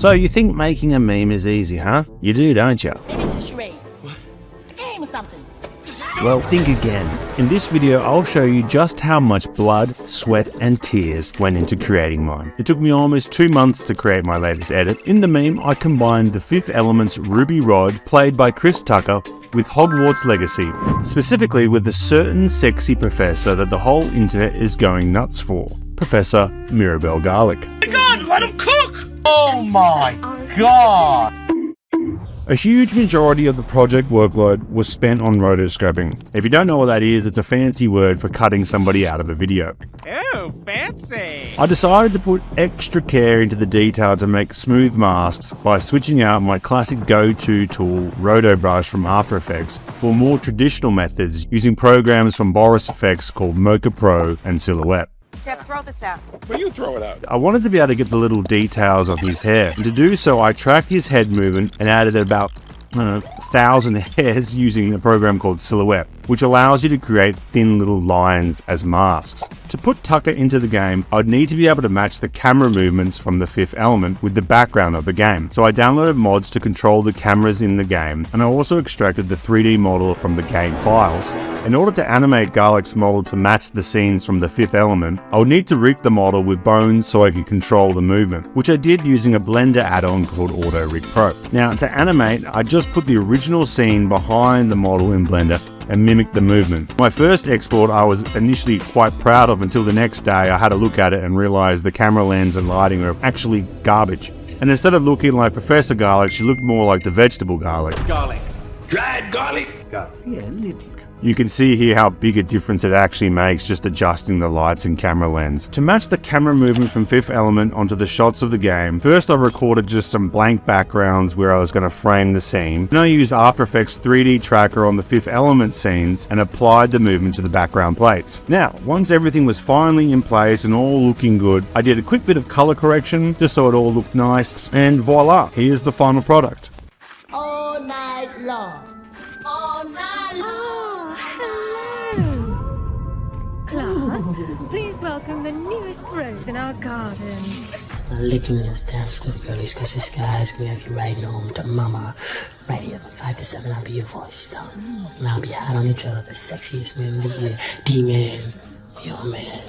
So you think making a meme is easy, huh? You do, don't you? Maybe it's a charade. A game or something. Well, think again. In this video, I'll show you just how much blood, sweat, and tears went into creating mine. It took me almost 2 months to create my latest edit. In the meme, I combined the Fifth Element's Ruby Rhod, played by Chris Tucker, with Hogwarts Legacy, specifically with a certain sexy professor that the whole internet is going nuts for, Professor Mirabelle Garlick. Oh my god, let him cook! Oh my god! A huge majority of the project workload was spent on rotoscoping. If you don't know what that is, it's a fancy word for cutting somebody out of a video. Oh, fancy! I decided to put extra care into the detail to make smooth masks by switching out my classic go-to tool, Rotobrush from After Effects, for more traditional methods using programs from Boris Effects called Mocha Pro and Silhouette. Jeff, throw this out. Will you throw it out? I wanted to be able to get the little details of his hair, and to do so I tracked his head movement and added about 1,000 hairs using a program called Silhouette, which allows you to create thin little lines as masks. To put Tucker into the game, I'd need to be able to match the camera movements from the Fifth Element with the background of the game. So I downloaded mods to control the cameras in the game, and I also extracted the 3D model from the game files. In order to animate Garlick's model to match the scenes from the Fifth Element, I would need to rig the model with bones so I could control the movement, which I did using a Blender add-on called Auto Rig Pro. Now, to animate, I just put the original scene behind the model in Blender and mimic the movement. My first export I was initially quite proud of until the next day I had a look at it and realized the camera lens and lighting were actually garbage. And instead of looking like Professor Garlick, she looked more like the vegetable garlic. Garlic. Dried garlic? Yeah, little. You can see here how big a difference it actually makes just adjusting the lights and camera lens. To match the camera movement from Fifth Element onto the shots of the game, first I recorded just some blank backgrounds where I was going to frame the scene. Then I used After Effects 3D Tracker on the Fifth Element scenes and applied the movement to the background plates. Now, once everything was finally in place and all looking good, I did a quick bit of color correction just so it all looked nice, and voila, here's the final product. All night long. All night long. Class, please welcome the newest rose in our garden. Start licking your stamps, good girlies, cause this guy's gonna have you riding home to mama. Right here from 5 to 7, I'll be your voice, son. And I'll be hot on the trail of the sexiest man in the year. D-Man, your man.